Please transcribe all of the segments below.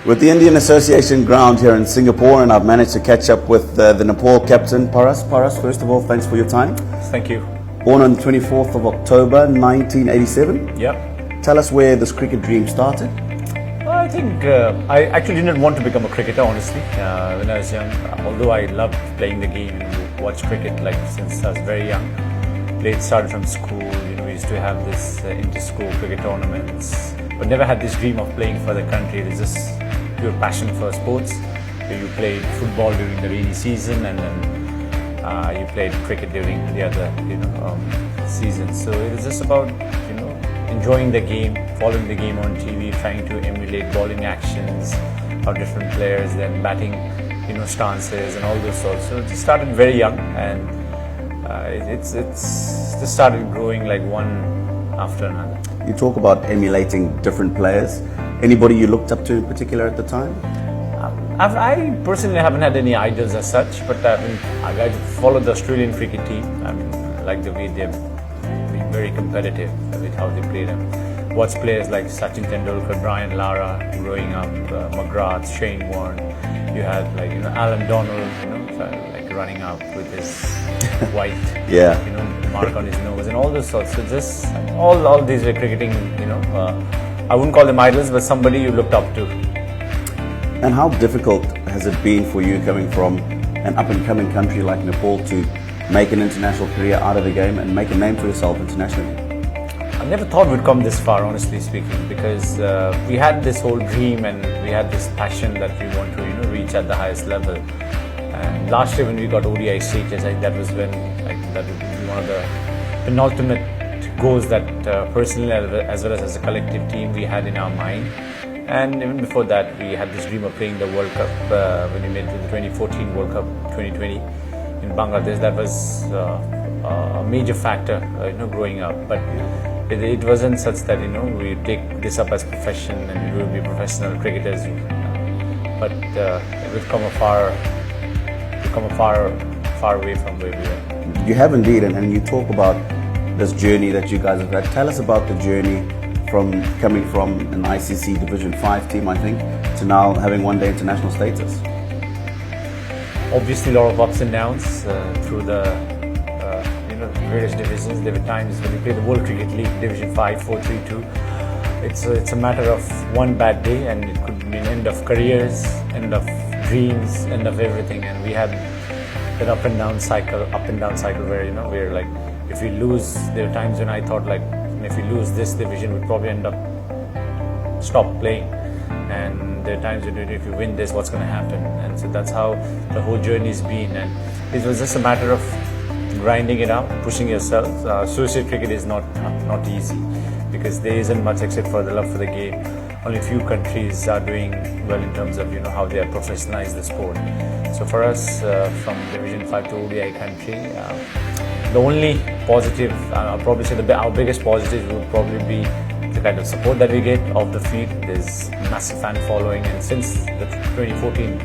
With the Indian Association ground here in Singapore, and I've managed to catch up with the Nepal captain, Paras. Paras, first of all, thanks for your time. Thank you. Born on the 24th of October, 1987. Yep. Tell us where this cricket dream started. I think I actually didn't want to become a cricketer, honestly, when I was young. Although I loved playing the game and watched cricket like since I was very young. Started from school. We used to have this inter-school cricket tournaments, but never had this dream of playing for the country. It was just pure passion for sports. You played football during the rainy season, and then you played cricket during the other, seasons. So it was just about, enjoying the game, following the game on TV, trying to emulate bowling actions of different players, then batting, stances and all those sorts. So it started very young, and it's just started growing like one after another. You talk about emulating different players. Anybody you looked up to in particular at the time? I personally haven't had any idols as such, but I followed the Australian cricket team. Like the way they've been very competitive with how they play them. Watched players like Sachin Tendulkar, Brian Lara growing up, McGrath, Shane Warne. You had Alan Donald, like running up with his white, mark on his nose and all those sorts. So just all these were cricketing, I wouldn't call them idols, but somebody you looked up to. And how difficult has it been for you coming from an up-and-coming country like Nepal to make an international career out of the game and make a name for yourself internationally? I never thought we'd come this far, honestly speaking, because we had this whole dream and we had this passion that we want to, reach at the highest level. And last year when we got ODI status, that was when that would be one of the penultimate goals that personally as well as a collective team we had in our mind. And even before that, we had this dream of playing the World Cup when we made the 2014 World Cup 2020 in Bangladesh. That was a major factor, growing up. But it wasn't such that we take this up as profession and we will be professional cricketers. But we've come a far away from where we are. You have indeed, and you talk about this journey that you guys have had. Tell us about the journey from coming from an ICC Division 5 team, I think, to now having one-day international status. Obviously, a lot of ups and downs through the various divisions. There were times when we played the World Cricket League Division 5, 4, 3, 2. It's a matter of one bad day, and it could mean end of careers, end of dreams, end of everything. And we had that up and down cycle where we're like, if we lose, there are times when I thought like, if we lose this division, we'd probably end up stop playing. And there are times when if you win this, what's going to happen? And so that's how the whole journey's been. And it was just a matter of grinding it out, pushing yourself. Associate cricket is not easy because there isn't much except for the love for the game. Only a few countries are doing well in terms of how they have professionalized the sport. So for us, from Division 5 to ODI country, the only positive, I'll probably say our biggest positive would probably be the kind of support that we get off the field. There's massive fan following, and since the 2014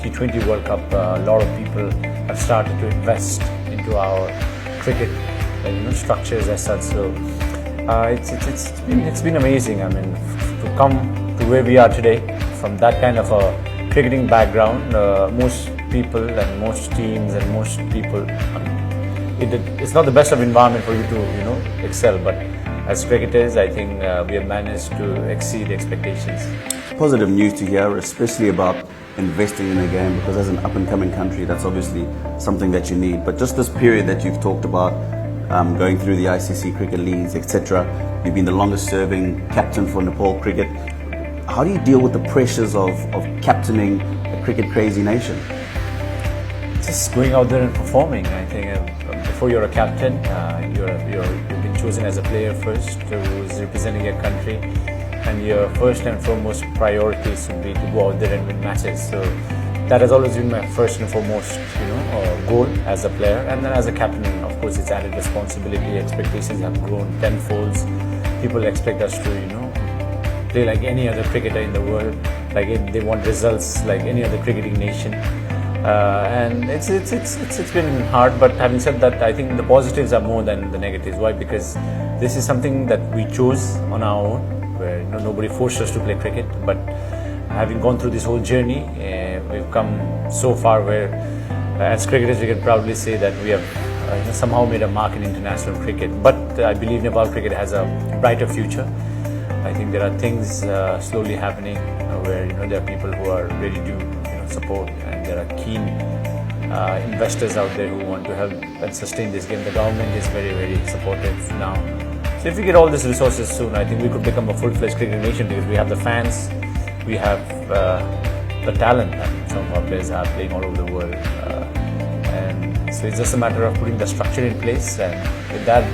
T20 World Cup, a lot of people have started to invest into our cricket structures as such. So it's been amazing. I mean, to come to where we are today from that kind of a cricketing background, most people and most teams and most people, it's not the best of environment for you to excel, but as cricketers, I think we have managed to exceed expectations. Positive news to hear, especially about investing in the game, because as an up-and-coming country, that's obviously something that you need. But just this period that you've talked about, going through the ICC cricket leagues, etc., you've been the longest-serving captain for Nepal cricket. How do you deal with the pressures of captaining a cricket-crazy nation? Just going out there and performing. I think before you're a captain, you've been chosen as a player first, who's representing your country, and your first and foremost priorities would be to go out there and win matches. So that has always been my first and foremost, goal as a player. And then as a captain, of course, it's added responsibility. Expectations have grown tenfolds. People expect us to, play like any other cricketer in the world. Like they want results like any other cricketing nation. And it's been hard, but having said that, I think the positives are more than the negatives. Why? Because this is something that we chose on our own, where nobody forced us to play cricket. But having gone through this whole journey, we've come so far where, as cricketers, we can proudly say that we have somehow made a mark in international cricket. But I believe Nepal cricket has a brighter future. I think there are things slowly happening where there are people who are ready to support, and there are keen investors out there who want to help and sustain this game. The government is very, very supportive now. So if we get all these resources soon, I think we could become a full-fledged cricket nation, because we have the fans, we have the talent. I mean, some of our players are playing all over the world, and so it's just a matter of putting the structure in place, and with that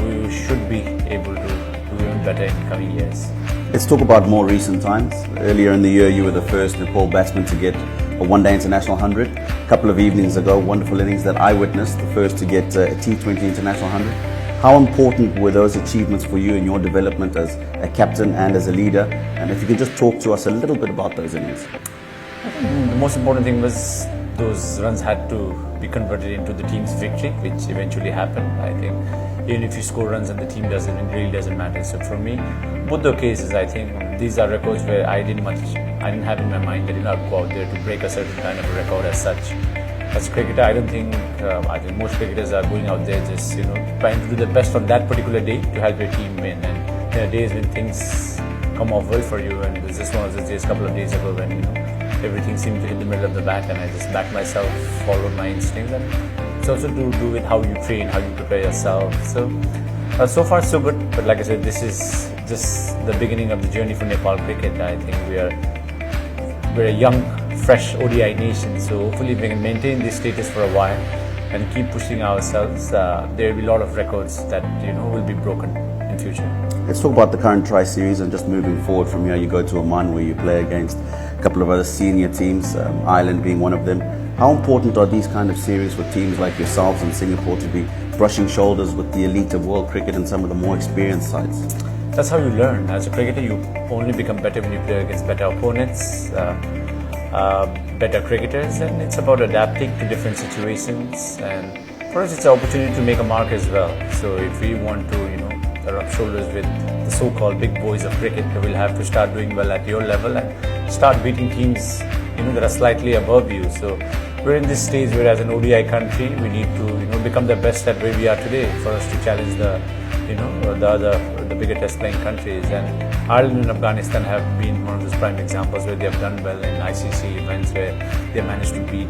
we should be able to do even better in coming years. Let's talk about more recent times. Earlier in the year, you were the first Nepal batsman to get a one-day international 100. A couple of evenings ago, wonderful innings that I witnessed, the first to get a T20 international 100. How important were those achievements for you in your development as a captain and as a leader? And if you could just talk to us a little bit about those innings. I think the most important thing was those runs had to be converted into the team's victory, which eventually happened. I think even if you score runs and the team doesn't, it really doesn't matter. So for me, both the cases, I think these are records where I didn't have in my mind that I'd go out there to break a certain kind of a record as such. As a cricketer, I think most cricketers are going out there just trying to do the best on that particular day to help your team win. And there are days when things come off well for you, and it was just one of those days a couple of days ago when everything seemed to hit the middle of the bat, and I just backed myself, followed my instincts. And it's also to do with how you train, how you prepare yourself. So far so good, but like I said, this is just the beginning of the journey for Nepal cricket. I think we're a young, fresh ODI nation, so hopefully we can maintain this status for a while and keep pushing ourselves. There will be a lot of records that will be broken in future. Let's talk about the current tri-series and just moving forward from here. You go to Oman, where you play against a couple of other senior teams, Ireland being one of them. How important are these kind of series for teams like yourselves in Singapore to be brushing shoulders with the elite of world cricket and some of the more experienced sides? That's how you learn. As a cricketer, you only become better when you play against better opponents, better cricketers, and it's about adapting to different situations. And for us, it's an opportunity to make a mark as well. So if we want to, rub shoulders with the so-called big boys of cricket, we'll have to start doing well at your level and start beating teams, that are slightly above you. So we're in this stage where, as an ODI country, we need to, become the best at where we are today for us to challenge the bigger test-playing countries. And Ireland and Afghanistan have been one of those prime examples where they have done well in ICC events where they managed to beat,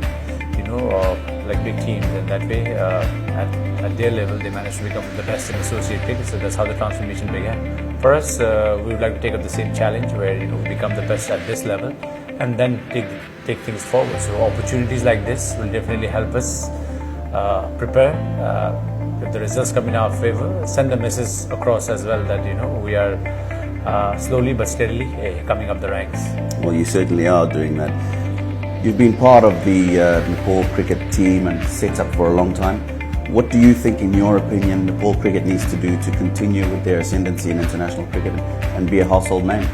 like big teams, and that way, at their level, they managed to become the best in associate cricket. So that's how the transformation began. For us, we would like to take up the same challenge where we become the best at this level, and then take things forward. So opportunities like this will definitely help us prepare. If the results come in our favor, send a message across as well that we are slowly but steadily coming up the ranks. Well, you certainly are doing that. You've been part of the Nepal cricket team and set up for a long time. What do you think, in your opinion, Nepal cricket needs to do to continue with their ascendancy in international cricket and be a household name?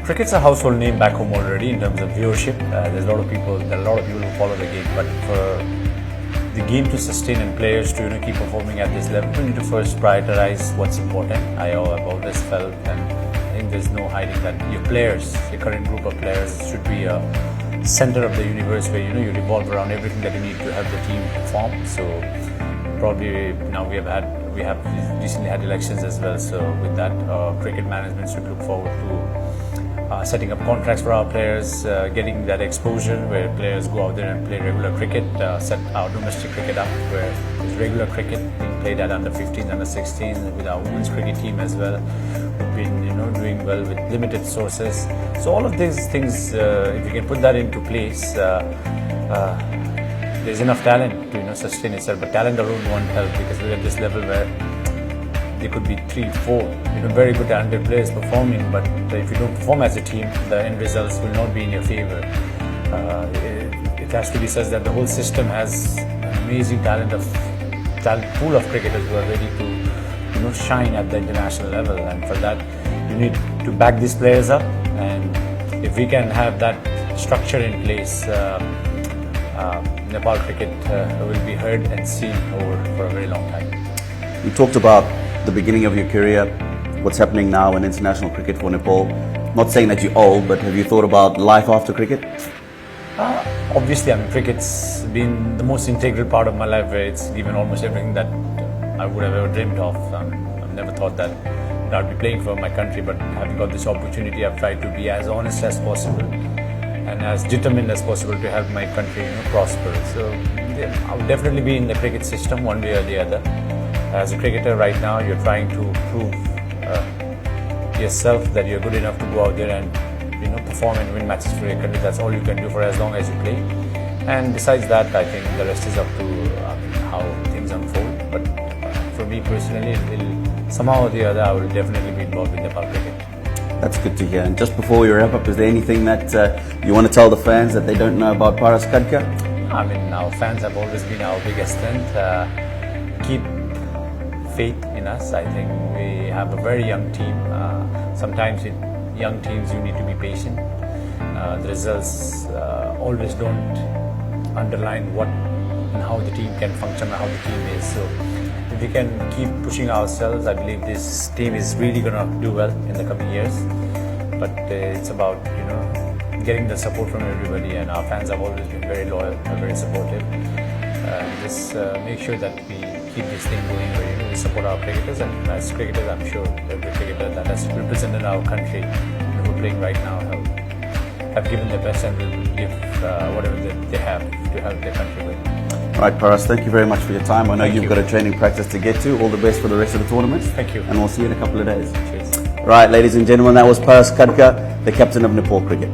Cricket's a household name back home already in terms of viewership. There are a lot of people who follow the game, but for the game to sustain and players to keep performing at this level, we need to first prioritize what's important. I've always felt, and I think there's no hiding, that your players, your current group of players, should be a center of the universe where you revolve around everything that you need to help the team perform. So probably now we have recently had elections as well. So with that, cricket management should look forward to setting up contracts for our players, getting that exposure where players go out there and play regular cricket, set our domestic cricket up where there's regular cricket being played at under 15s, under 16s, with our women's cricket team as well. We've been doing well with limited sources. So all of these things, if you can put that into place, there's enough talent to sustain itself. But talent alone won't help, because we're at this level where there could be 3, 4 very good talented players performing, but if you don't perform as a team, the end results will not be in your favor. It has to be such that the whole system has an amazing talent pool of cricketers who are ready to shine at the international level, and for that you need to back these players up. And if we can have that structure in place, Nepal cricket will be heard and seen over for a very long time. You talked about the beginning of your career, what's happening now in international cricket for Nepal. Not saying that you're old, but have you thought about life after cricket? Obviously, I mean, cricket's been the most integral part of my life, where it's given almost everything that I would have ever dreamed of. I've never thought that I'd be playing for my country, but having got this opportunity, I've tried to be as honest as possible and as determined as possible to help my country, prosper. So yeah, I'll definitely be in the cricket system one way or the other. As a cricketer right now, you're trying to prove yourself that you're good enough to go out there and perform and win matches for your country. That's all you can do for as long as you play. And besides that, I think the rest is up to how things unfold. But for me personally, somehow or the other, I will definitely be involved in Nepal cricket. That's good to hear. And just before we wrap up, is there anything that you want to tell the fans that they don't know about Paras Khadka? I mean, our fans have always been our biggest strength. Keep faith in us. I think we have a very young team. Sometimes with young teams, you need to be patient. The results always don't underline what and how the team can function and how the team is. So if we can keep pushing ourselves, I believe this team is really going to do well in the coming years. But it's about getting the support from everybody, and our fans have always been very loyal and very supportive. Just make sure that we keep this thing going where we support our cricketers, and as cricketers, I'm sure every cricketer that has represented our country who are playing right now have given their best and will give whatever they have to help their country with. All right, Paras, thank you very much for your time. I know you've got a training practice to get to. All the best for the rest of the tournament. Thank you. And we'll see you in a couple of days. Cheers. Right, ladies and gentlemen, that was Paras Khadka, the captain of Nepal cricket.